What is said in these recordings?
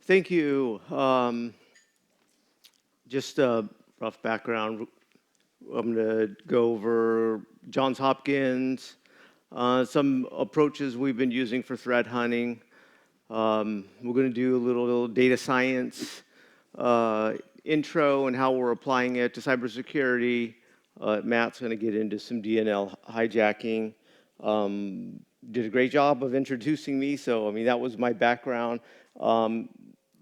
Thank you. Just a rough background. I'm going to go over Johns Hopkins, some approaches we've been using for threat hunting. We're going to do a little data science intro and how we're applying it to cybersecurity. Matt's going to get into some DNL hijacking. Did a great job of introducing me, so I mean that was my background.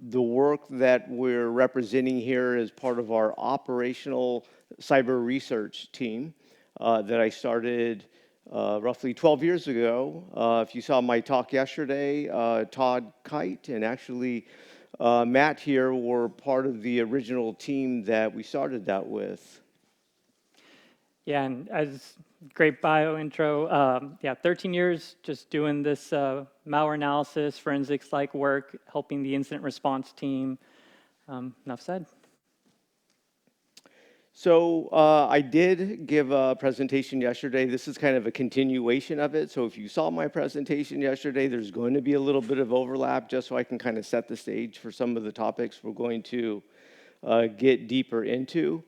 The work that we're representing here is part of our operational cyber research team that I started roughly 12 years ago. If you saw my talk yesterday, Todd Kite and actually Matt here were part of the original team that we started that with. Yeah, and as great bio intro, 13 years just doing this malware analysis, forensics-like work, helping the incident response team. Enough said. So I did give a presentation yesterday. This is kind of a continuation of it. So if you saw my presentation yesterday, there's going to be a little bit of overlap just so I can kind of set the stage for some of the topics we're going to get deeper into.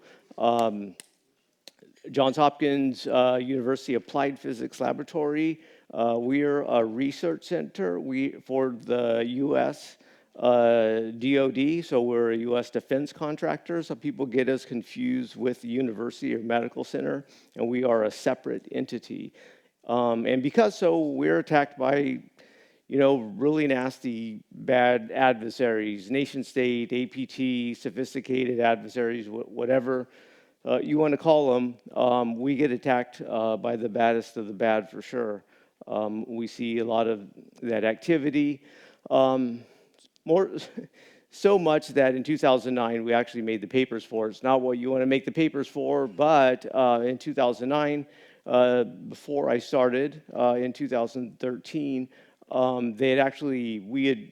Johns Hopkins University Applied Physics Laboratory. We're a research center for the U.S. DoD, so we're a U.S. defense contractor. So people get us confused with the university or medical center, and we are a separate entity. And because so, we're attacked by really nasty, bad adversaries, nation state, APT, sophisticated adversaries, whatever you want to call them. We get attacked by the baddest of the bad for sure. We see a lot of that activity. So much that in 2009, we actually made the papers for it. It's not what you want to make the papers for, but in 2009, before I started, in 2013, we had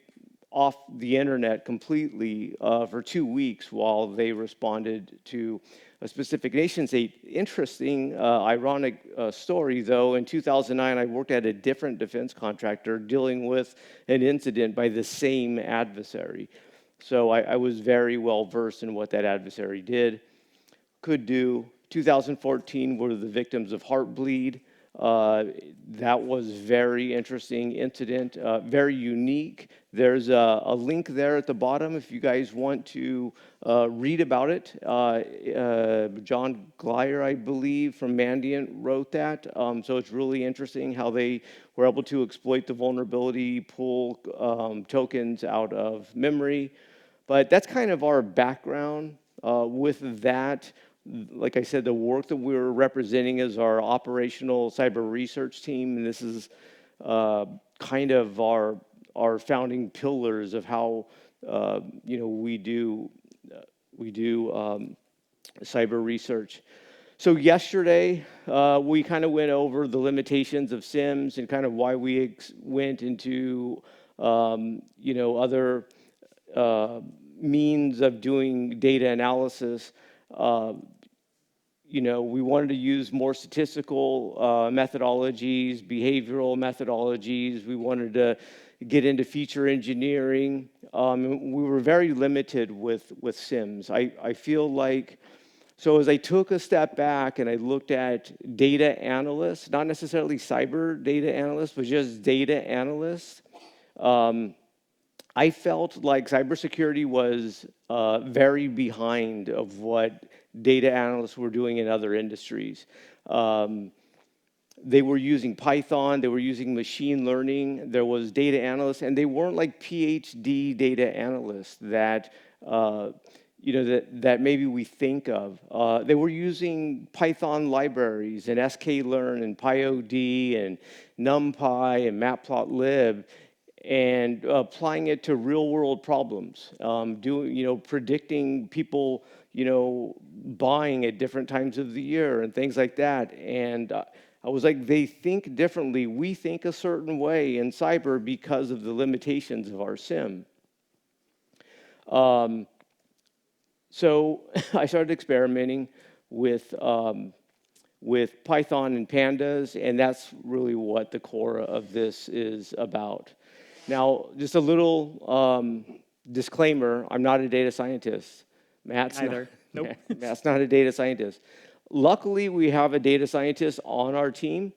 off the internet completely for 2 weeks while they responded to a specific nation state. Interesting, ironic story, though. In 2009, I worked at a different defense contractor dealing with an incident by the same adversary. So I was very well versed in what that adversary could do. 2014 were the victims of Heartbleed. That was very interesting incident, very unique. There's a link there at the bottom if you guys want to read about it. John Glyer, I believe, from Mandiant wrote that. So it's really interesting how they were able to exploit the vulnerability, pull tokens out of memory. But that's kind of our background with that. Like I said, the work that we're representing is our operational cyber research team, and this is kind of our founding pillars of how we do cyber research. So yesterday we kind of went over the limitations of SIEMs and kind of why we went into other means of doing data analysis. We wanted to use more statistical methodologies, behavioral methodologies. We wanted to get into feature engineering. We were very limited with SIEMs. I feel like, so as I took a step back and I looked at data analysts, not necessarily cyber data analysts, but just data analysts, I felt like cybersecurity was very behind of what data analysts were doing in other industries. They were using Python, they were using machine learning, there was data analysts, and they weren't like PhD data analysts that that maybe we think of. They were using Python libraries and sklearn and PyOD and NumPy and Matplotlib, and applying it to real-world problems, predicting people, buying at different times of the year and things like that. And I was like, they think differently. We think a certain way in cyber because of the limitations of our SIEM. So I started experimenting with Python and Pandas, and that's really what the core of this is about. Now, just a little Disclaimer, I'm not a data scientist. Matt's not, Neither. Nope. Matt's not a data scientist. Luckily, we have a data scientist on our team,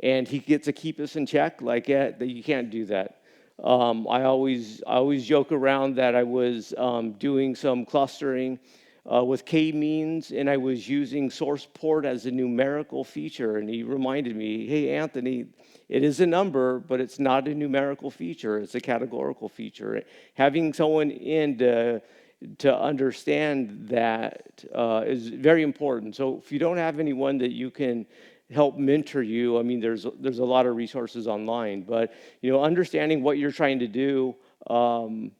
and he gets to keep us in check. Like, yeah, that you can't do that. I always joke around that I was doing some clustering with k-means, and I was using source port as a numerical feature. And he reminded me, hey, Anthony, it is a number, but it's not a numerical feature. It's a categorical feature. Having someone in to understand that is very important. So if you don't have anyone that you can help mentor you, I mean, there's a lot of resources online, but understanding what you're trying to do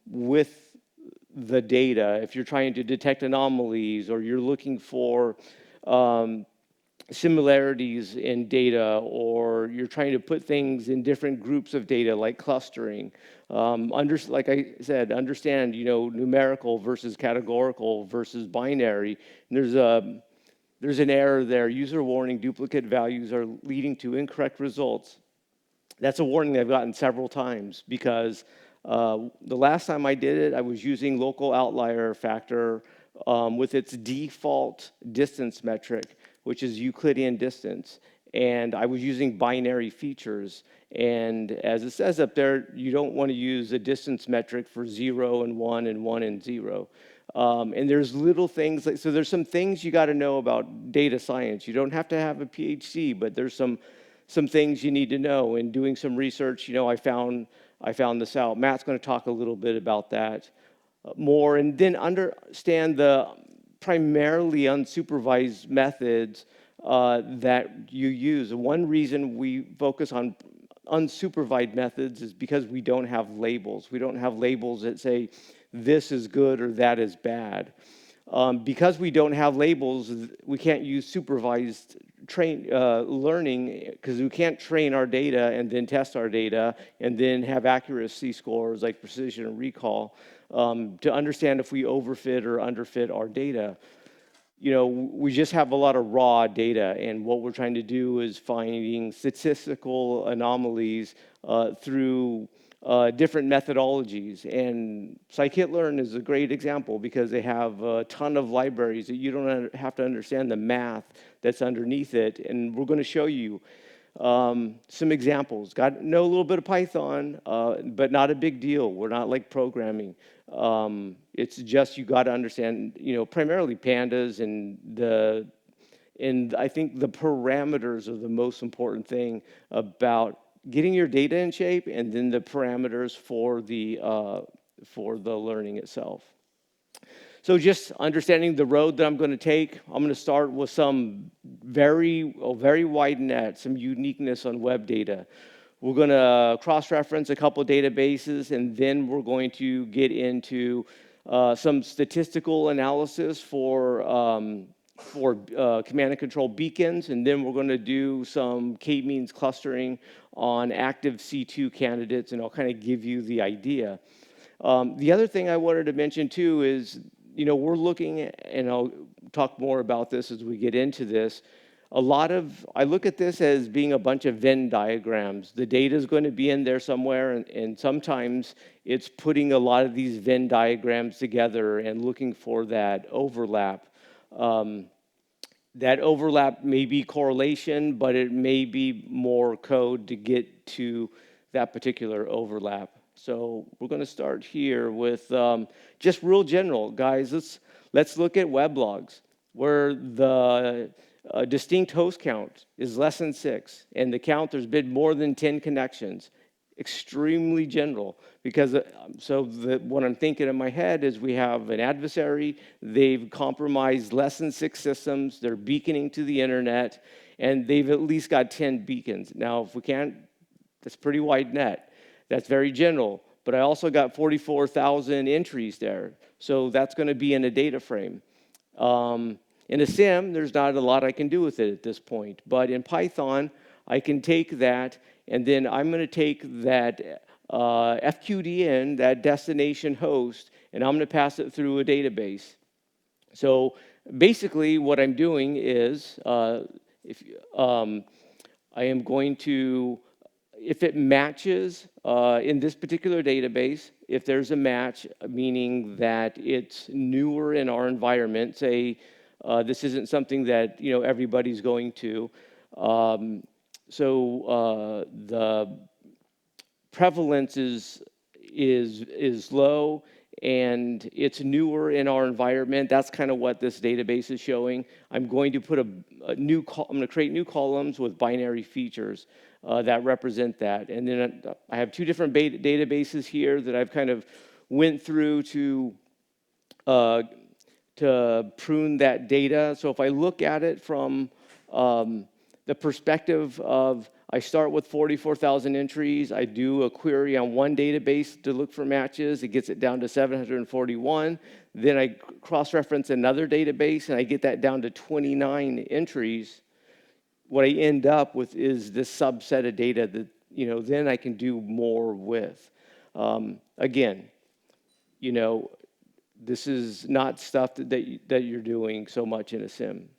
with the data, if you're trying to detect anomalies or you're looking for similarities in data, or you're trying to put things in different groups of data like clustering. Like I said, understand numerical versus categorical versus binary. And there's an error there. User warning, duplicate values are leading to incorrect results. That's a warning I've gotten several times because the last time I did it, I was using local outlier factor with its default distance metric, which is Euclidean distance. And I was using binary features. And as it says up there, you don't want to use a distance metric for 0 and 1 and 1 and 0. And there's little things, so there's some things you got to know about data science. You don't have to have a PhD, but there's some things you need to know. And doing some research, I found this out. Matt's going to talk a little bit about that more, and then understand the primarily unsupervised methods that you use. One reason we focus on unsupervised methods is because we don't have labels. We don't have labels that say this is good or that is bad. Because we don't have labels, we can't use supervised learning, because we can't train our data and then test our data and then have accuracy scores like precision and recall to understand if we overfit or underfit our data. We just have a lot of raw data, and what we're trying to do is finding statistical anomalies through different methodologies. And scikit-learn is a great example because they have a ton of libraries that you don't have to understand the math that's underneath it. And we're going to show you some examples. Got to know a little bit of Python, but not a big deal. We're not like programming. It's just you got to understand, primarily pandas, and I think the parameters are the most important thing about getting your data in shape, and then the parameters for the learning itself. So just understanding the road that I'm going to take, I'm going to start with some very wide net, some uniqueness on web data. We're going to cross-reference a couple of databases, and then we're going to get into some statistical analysis for command and control beacons, and then we're going to do some k-means clustering on active C2 candidates, and I'll kind of give you the idea. The other thing I wanted to mention too is, we're looking at, and I'll talk more about this as we get into this, I look at this as being a bunch of Venn diagrams. The data is going to be in there somewhere, and sometimes it's putting a lot of these Venn diagrams together and looking for that overlap. That overlap may be correlation, but it may be more code to get to that particular overlap. So we're going to start here with just real general, guys. Let's look at weblogs, where the distinct host count is less than 6, and the count there's been more than 10 connections. Extremely general, because what I'm thinking in my head is we have an adversary. They've compromised less than 6 systems. They're beaconing to the internet, and they've at least got 10 beacons. Now, if we can't, that's pretty wide net. That's very general, but I also got 44,000 entries there. So that's going to be in a data frame. In a SIEM, there's not a lot I can do with it at this point. But in Python, I can take that, and then I'm going to take that FQDN, that destination host, and I'm going to pass it through a database. So basically, what I'm doing is I am going to if it matches in this particular database, if there's a match, meaning that it's newer in our environment, say this isn't something that everybody's going to, the prevalence is low and it's newer in our environment. That's kind of what this database is showing. I'm going to put I'm going to create new columns with binary features that represent that. And then I have two different databases here that I've kind of went through to prune that data. So if I look at it from the perspective of, I start with 44,000 entries, I do a query on one database to look for matches, it gets it down to 741, then I cross-reference another database and I get that down to 29 entries. What I end up with is this subset of data that, then I can do more with. Again, this is not stuff that you're doing so much in a SIEM.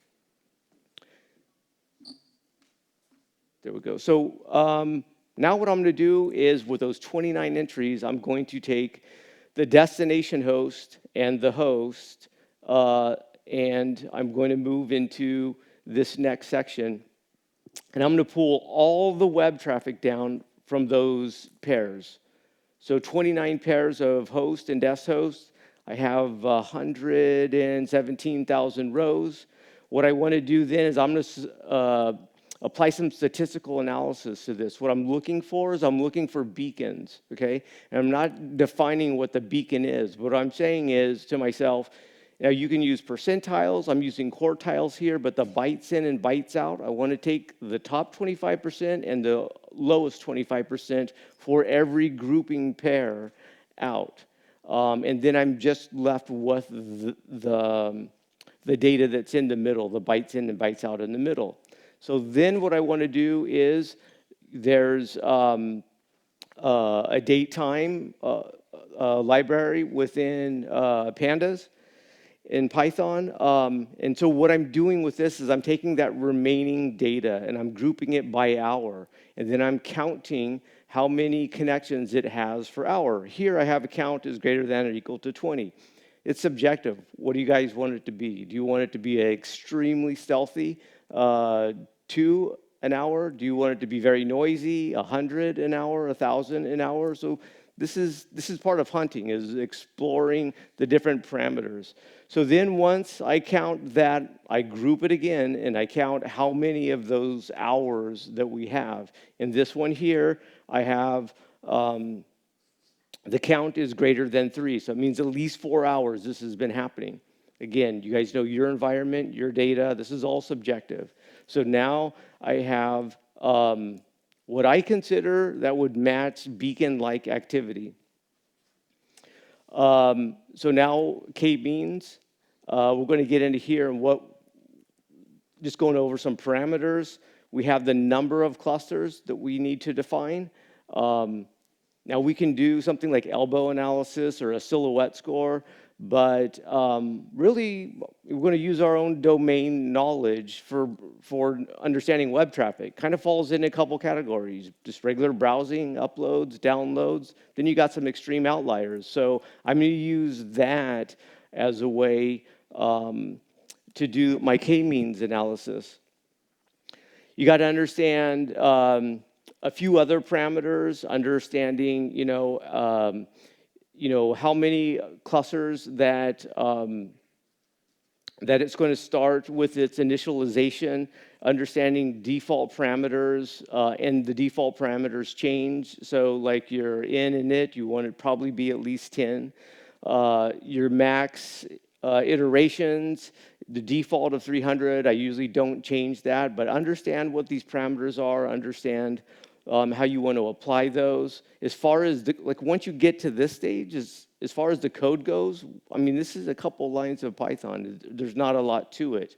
There we go. So now what I'm going to do is with those 29 entries, I'm going to take the destination host and the host, and I'm going to move into this next section. And I'm going to pull all the web traffic down from those pairs. So 29 pairs of host and desk host. I have 117,000 rows. What I want to do then is I'm going to apply some statistical analysis to this. What I'm looking for is I'm looking for beacons, okay? And I'm not defining what the beacon is. What I'm saying is to myself, now you can use percentiles. I'm using quartiles here, but the bytes in and bytes out, I want to take the top 25% and the lowest 25% for every grouping pair out. And then I'm just left with the data that's in the middle, the bytes in and bytes out in the middle. So then what I want to do is there's a date time library within Pandas in Python. And so what I'm doing with this is I'm taking that remaining data and I'm grouping it by hour. And then I'm counting how many connections it has per hour. Here I have a count is greater than or equal to 20. It's subjective. What do you guys want it to be? Do you want it to be extremely stealthy, 2 an hour? Do you want it to be very noisy, 100 an hour, 1,000 an hour? So this is part of hunting, is exploring the different parameters. So then once I count that, I group it again, and I count how many of those hours that we have. In this one here, I have the count is greater than 3, so it means at least 4 hours this has been happening. Again, you guys know your environment, your data, this is all subjective. So now I have what I consider that would match beacon-like activity. So now k-means, we're going to get into here and just going over some parameters. We have the number of clusters that we need to define. Now we can do something like elbow analysis or a silhouette score, but really we're going to use our own domain knowledge for understanding web traffic. Kind of falls in a couple categories, just regular browsing, uploads, downloads. Then you got some extreme outliers. So I'm going to use that as a way to do my k-means analysis. You got to understand a few other parameters, understanding, how many clusters that it's going to start with its initialization, understanding default parameters, and the default parameters change. So like your in and it, you want it to probably be at least 10. Your max iterations, the default of 300, I usually don't change that, but understand what these parameters are, understand how you want to apply those. As far as, once you get to this stage, as far as the code goes, I mean, this is a couple lines of Python. There's not a lot to it.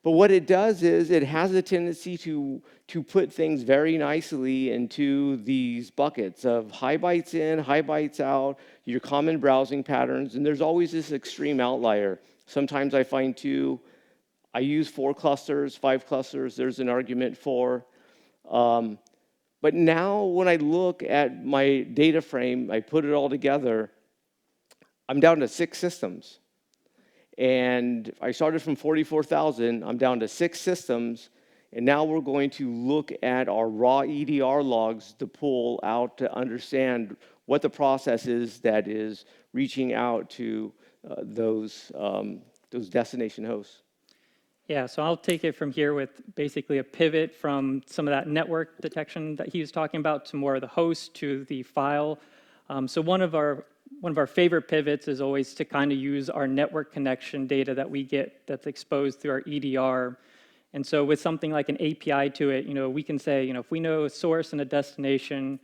But what it does is it has a tendency to put things very nicely into these buckets of high bytes in, high bytes out, your common browsing patterns, and there's always this extreme outlier. Sometimes I find 2. I use 4 clusters, 5 clusters. There's an argument for. But now when I look at my data frame, I put it all together, I'm down to 6 systems. And I started from 44,000, I'm down to 6 systems, and now we're going to look at our raw EDR logs to pull out to understand what the process is that is reaching out to those destination hosts. Yeah, so I'll take it from here with basically a pivot from some of that network detection that he was talking about to more of the host to the file. So one of our favorite pivots is always to kind of use our network connection data that we get that's exposed through our EDR. And so with something like an API to it, we can say, if we know a source and a destination,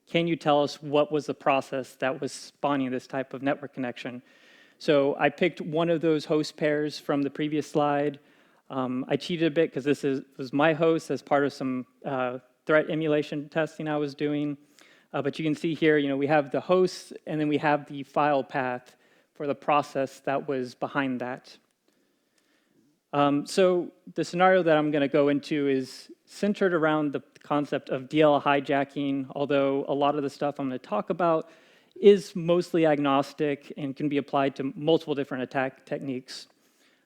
can you tell us what was the process that was spawning this type of network connection? So I picked one of those host pairs from the previous slide. I cheated a bit because this was my host as part of some threat emulation testing I was doing. But you can see here, we have the host, and then we have the file path for the process that was behind that. So the scenario that I'm going to go into is centered around the concept of DL hijacking, although a lot of the stuff I'm going to talk about is mostly agnostic and can be applied to multiple different attack techniques.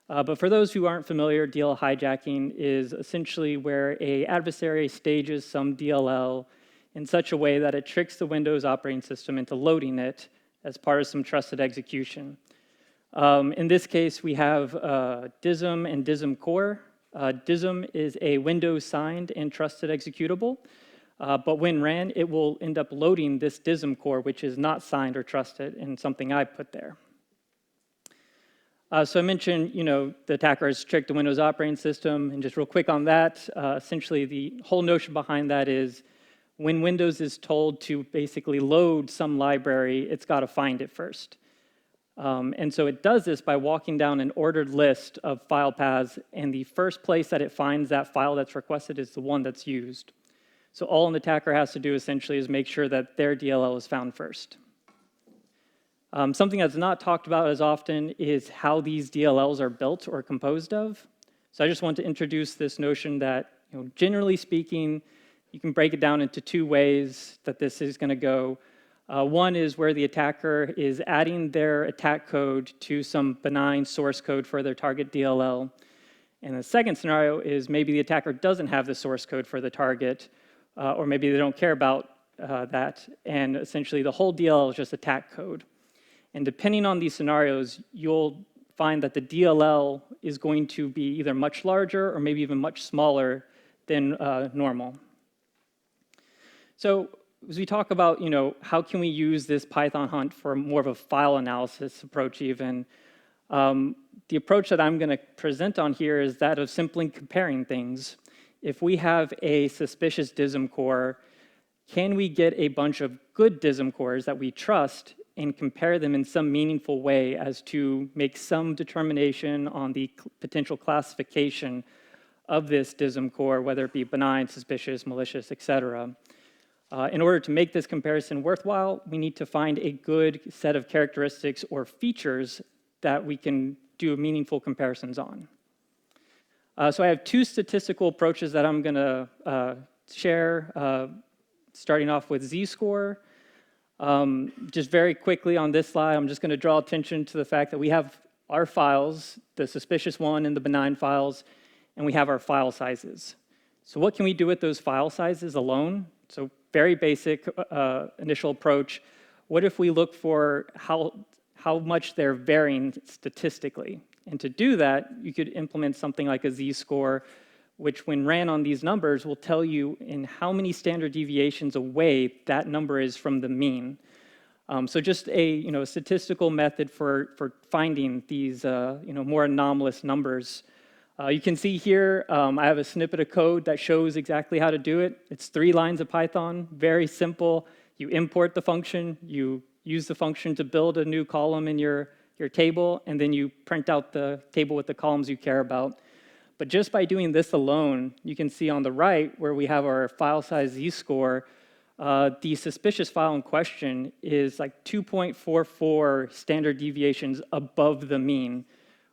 But for those who aren't familiar, DL hijacking is essentially where an adversary stages some DLL in such a way that it tricks the Windows operating system into loading it as part of some trusted execution. In this case, we have DISM and DISM core. DISM is a Windows signed and trusted executable, but when ran, it will end up loading this DISM core, which is not signed or trusted, and something I put there. So I mentioned, the attacker has tricked the Windows operating system, and just real quick on that, essentially the whole notion behind that is when Windows is told to basically load some library, it's got to find it first. And so it does this by walking down an ordered list of file paths, and the first place that it finds that file that's requested is the one that's used. So all an attacker has to do essentially is make sure that their DLL is found first. Something that's not talked about as often is how these DLLs are built or composed of. So I just want to introduce this notion that, generally speaking, you can break it down into 2 ways that this is going to go. One is where the attacker is adding their attack code to some benign source code for their target DLL. And the second scenario is maybe the attacker doesn't have the source code for the target, or maybe they don't care about that, and essentially the whole DLL is just attack code. And depending on these scenarios, you'll find that the DLL is going to be either much larger or maybe even much smaller than normal. So as we talk about, how can we use this Python hunt for more of a file analysis approach even, the approach that I'm going to present on here is that of simply comparing things. If we have a suspicious DISM core, can we get a bunch of good DISM cores that we trust and compare them in some meaningful way as to make some determination on the potential classification of this DISM core, whether it be benign, suspicious, malicious, etc. In order to make this comparison worthwhile, we need to find a good set of characteristics or features that we can do meaningful comparisons on. So I have 2 statistical approaches that I'm going to share, starting off with z-score. Just very quickly on this slide, I'm just going to draw attention to the fact that we have our files, the suspicious one and the benign files, and we have our file sizes. So what can we do with those file sizes alone? So very basic initial approach. What if we look for how much they're varying statistically? And to do that, you could implement something like a z-score, which when ran on these numbers will tell you in how many standard deviations away that number is from the mean. So just a statistical method for finding these more anomalous numbers. You can see here I have a snippet of code that shows exactly how to do it. It's 3 lines of Python, very simple. You import the function, you use the function to build a new column in your table, and then you print out the table with the columns you care about. But just by doing this alone, you can see on the right where we have our file size z-score, the suspicious file in question is like 2.44 standard deviations above the mean,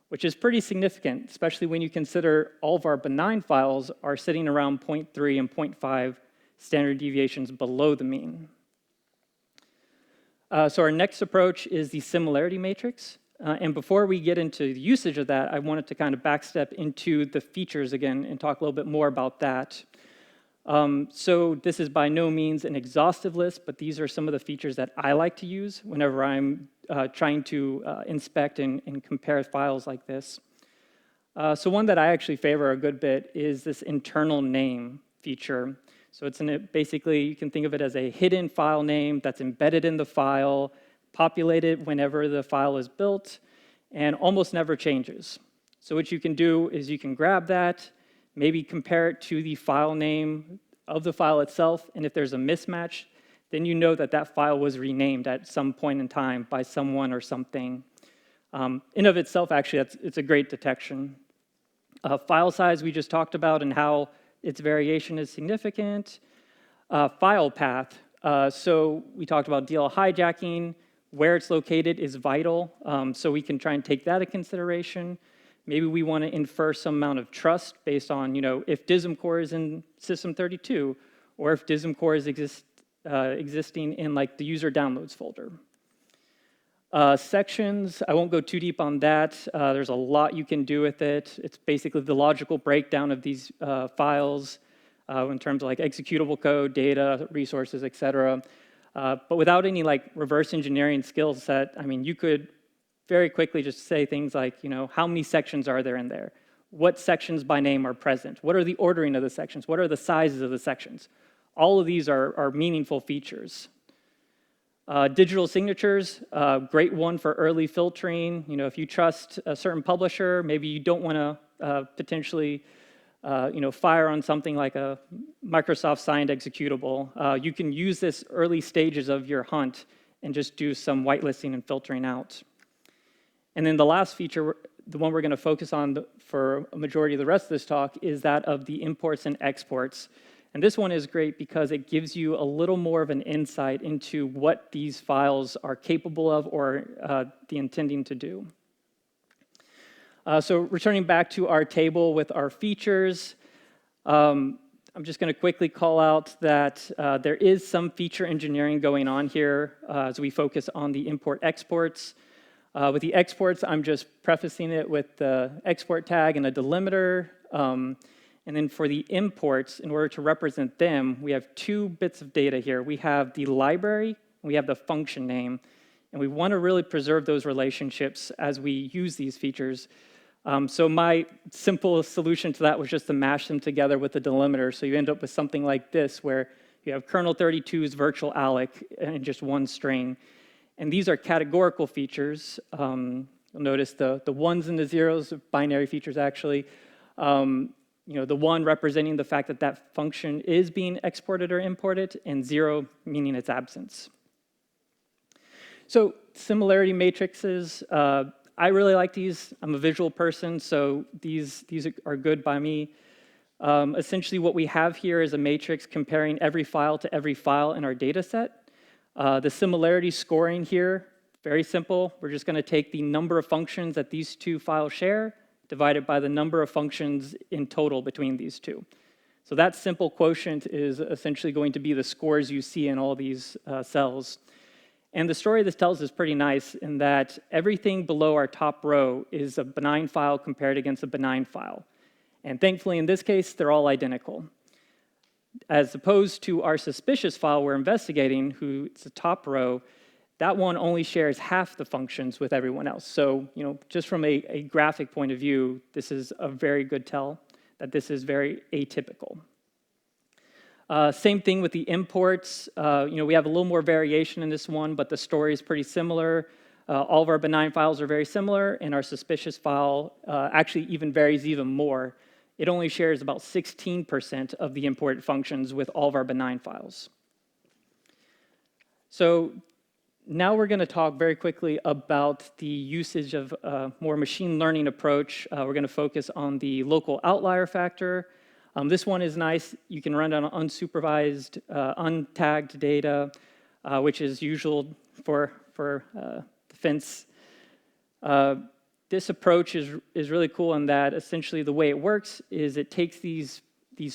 which is pretty significant, especially when you consider all of our benign files are sitting around 0.3 and 0.5 standard deviations below the mean. So our next approach is the similarity matrix. And before we get into the usage of that, I wanted to kind of backstep into the features again and talk a little bit more about that. So this is by no means an exhaustive list, but these are some of the features that I like to use whenever I'm trying to inspect and compare files like this. So one that I actually favor a good bit is this internal name feature. So basically, you can think of it as a hidden file name that's embedded in the file, populated whenever the file is built, and almost never changes. So what you can do is you can grab that, maybe compare it to the file name of the file itself, and if there's a mismatch, then you know that that file was renamed at some point in time by someone or something. In of itself, actually, it's a great detection. File size we just talked about and how its variation is significant. File path. So we talked about DL hijacking. Where it's located is vital, so we can try and take that into consideration. Maybe we want to infer some amount of trust based on, if DISM core is in system 32, or if DISM core is existing in like the user downloads folder. Sections, I won't go too deep on that. There's a lot you can do with it. It's basically the logical breakdown of these files in terms of like executable code, data, resources, etc. But without any like reverse engineering skill set, I mean, you could very quickly just say things like, how many sections are there in there? What sections by name are present? What are the ordering of the sections? What are the sizes of the sections? All of these are meaningful features. Digital signatures, great one for early filtering. If you trust a certain publisher, maybe you don't want to potentially fire on something like a Microsoft signed executable. You can use this early stages of your hunt and just do some whitelisting and filtering out. And then the last feature, the one we're going to focus on for a majority of the rest of this talk, is that of the imports and exports. And this one is great because it gives you a little more of an insight into what these files are capable of or the intending to do. So returning back to our table with our features, I'm just going to quickly call out that there is some feature engineering going on here as we focus on the import-exports. With the exports, I'm just prefacing it with the export tag and a delimiter. And then for the imports, in order to represent them, we have two bits of data here. We have the library, and we have the function name. And we want to really preserve those relationships as we use these features. So my simple solution to that was just to mash them together with the delimiter. So you end up with something like this, where you have kernel 32's virtual alloc in just one string. And these are categorical features. You'll notice the ones and the zeros, binary features actually. The one representing the fact that that function is being exported or imported, and 0 meaning its absence. So similarity matrices, I really like these. I'm a visual person, so these are good by me. Essentially what we have here is a matrix comparing every file to every file in our data set. The similarity scoring here, very simple. We're just going to take the number of functions that these two files share, divided by the number of functions in total between these two. So that simple quotient is essentially going to be the scores you see in all these cells. And the story this tells is pretty nice in that everything below our top row is a benign file compared against a benign file. And thankfully, in this case, they're all identical. As opposed to our suspicious file we're investigating, who's the top row, that one only shares half the functions with everyone else. So, just from a graphic point of view, this is a very good tell that this is very atypical. Same thing with the imports. We have a little more variation in this one, but the story is pretty similar. All of our benign files are very similar, and our suspicious file actually even varies even more. It only shares about 16% of the imported functions with all of our benign files. So now we're going to talk very quickly about the usage of a more machine learning approach. We're going to focus on the local outlier factor. This one is nice. You can run it on unsupervised, untagged data, which is usual for defense. This approach is really cool in that essentially the way it works is it takes these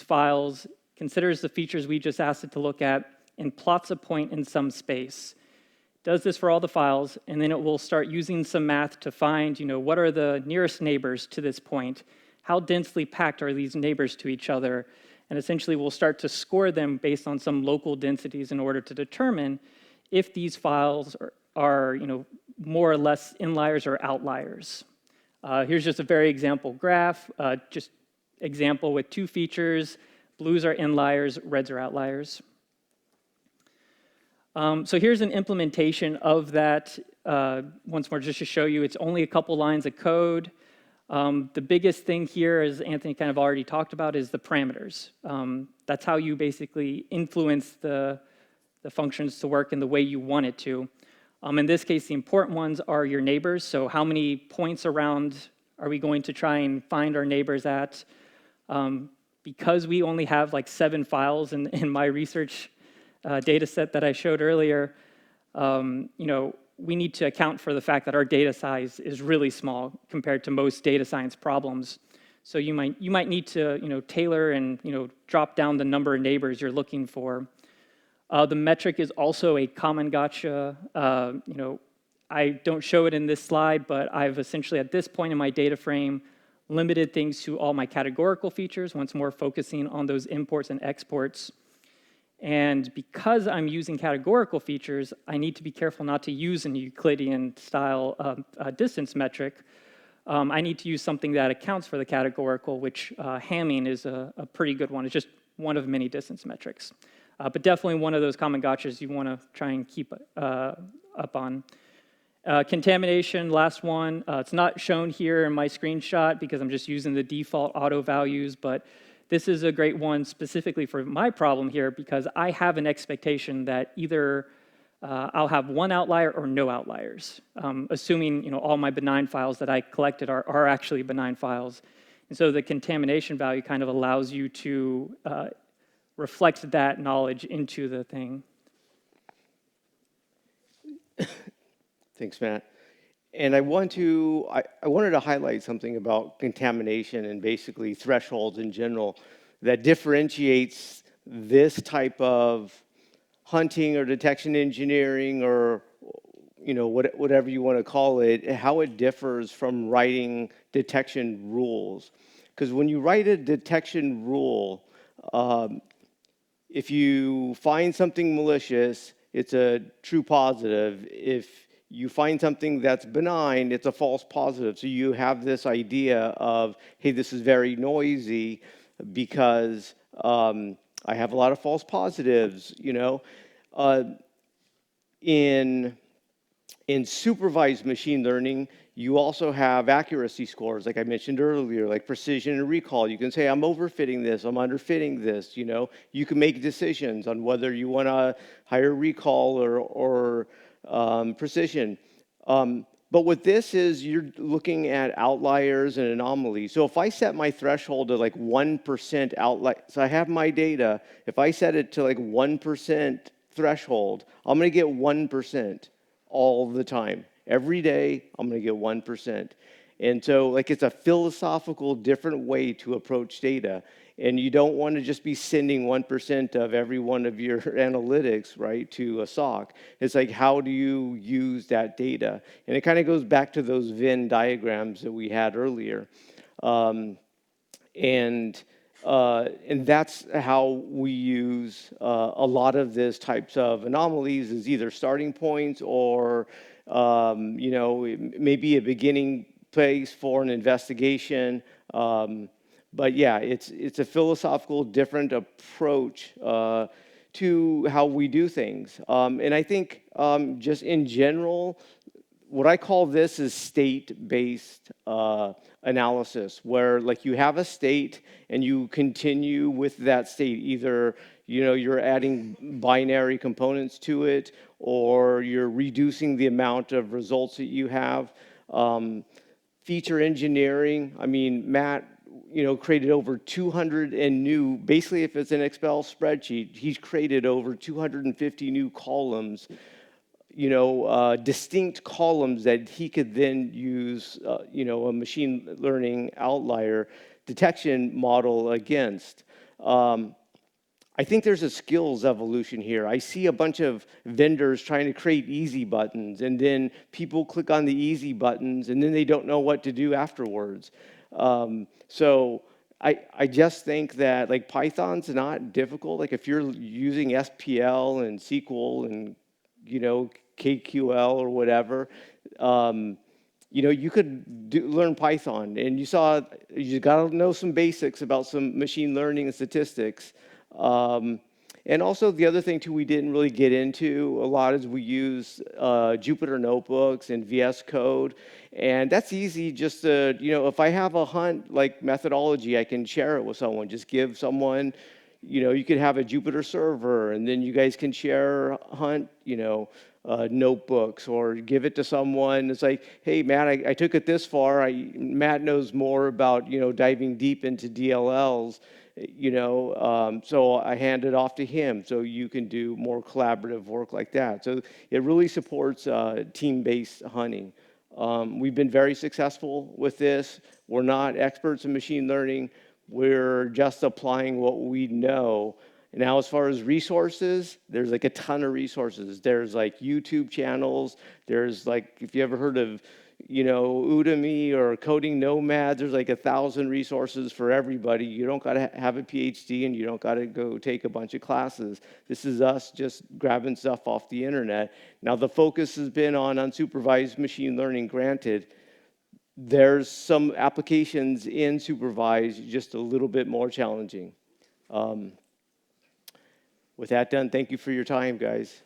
files considers the features we just asked it to look at, and plots a point in some space. Does this for all the files, and then it will start using some math to find, what are the nearest neighbors to this point? How densely packed are these neighbors to each other? And essentially, we'll start to score them based on some local densities in order to determine if these files are more or less inliers or outliers. Here's just a very example graph, just example with two features. Blues are inliers, reds are outliers. So here's an implementation of that. Once more, just to show you, it's only a couple lines of code. The biggest thing here, as Anthony kind of already talked about, is the parameters. That's how you basically influence the functions to work in the way you want it to. In this case, the important ones are your neighbors. So how many points around are we going to try and find our neighbors at? Because we only have like 7 files in my research data set that I showed earlier, we need to account for the fact that our data size is really small compared to most data science problems. So you might need to tailor and drop down the number of neighbors you're looking for. The metric is also a common gotcha. I don't show it in this slide, but I've essentially at this point in my data frame limited things to all my categorical features, once more focusing on those imports and exports. And because I'm using categorical features, I need to be careful not to use an Euclidean style distance metric. I need to use something that accounts for the categorical, which Hamming is a pretty good one. It's just one of many distance metrics. But definitely one of those common gotchas you want to try and keep up on. Contamination, last one. It's not shown here in my screenshot because I'm just using the default auto values, but this is a great one specifically for my problem here because I have an expectation that either I'll have one outlier or no outliers, assuming all my benign files that I collected are actually benign files. And so the contamination value kind of allows you to reflect that knowledge into the thing. Thanks, Matt. And I wanted to highlight something about contamination and basically thresholds in general that differentiates this type of hunting or detection engineering or whatever you want to call it, how it differs from writing detection rules. Because when you write a detection rule, if you find something malicious, it's a true positive. If you find something that's benign, it's a false positive. So you have this idea of, hey, this is very noisy because I have a lot of false positives, In supervised machine learning, you also have accuracy scores, like I mentioned earlier, like precision and recall. You can say, I'm overfitting this, I'm underfitting this, You can make decisions on whether you want to higher recall or precision. But what this is, you're looking at outliers and anomalies. So if I set my threshold to like 1% outlier, so I have my data, if I set it to like 1% threshold, I'm going to get 1% all the time. Every day, I'm going to get 1%. And so it's a philosophical different way to approach data. And you don't want to just be sending 1% of every one of your analytics, right, to a SOC. It's like, how do you use that data? And it kind of goes back to those Venn diagrams that we had earlier. And that's how we use a lot of this types of anomalies is either starting points or, maybe a beginning place for an investigation. But yeah, it's a philosophical different approach to how we do things. And I think just in general, what I call this is state-based analysis, where you have a state and you continue with that state. Either you're adding binary components to it, or you're reducing the amount of results that you have. Feature engineering. I mean, Matt, created over 200 and new. Basically, if it's an Excel spreadsheet, he's created over 250 new columns. Distinct columns that he could then use, a machine learning outlier detection model against. I think there's a skills evolution here. I see a bunch of vendors trying to create easy buttons, and then people click on the easy buttons, and then they don't know what to do afterwards. So I just think that like Python's not difficult. Like if you're using SPL and SQL and KQL or whatever, you could learn Python, and you got to know some basics about some machine learning and statistics. And also the other thing too we didn't really get into a lot is we use Jupyter notebooks and VS Code, and that's easy. Just to, if I have a hunt like methodology, I can share it with someone. Just give someone, you could have a Jupyter server, and then you guys can share hunt, notebooks, or give it to someone. It's like, hey, Matt, I took it this far. Matt knows more about, diving deep into DLLs, so I hand it off to him so you can do more collaborative work like that. So it really supports team-based hunting. We've been very successful with this. We're not experts in machine learning. We're just applying what we know. And now, as far as resources, there's like a ton of resources. There's like YouTube channels. There's like, if you ever heard of, Udemy or Coding Nomads, there's like 1,000 resources for everybody. You don't got to have a PhD, and you don't got to go take a bunch of classes. This is us just grabbing stuff off the internet. Now, the focus has been on unsupervised machine learning, granted. There's some applications in supervised, just a little bit more challenging. With that done, thank you for your time, guys.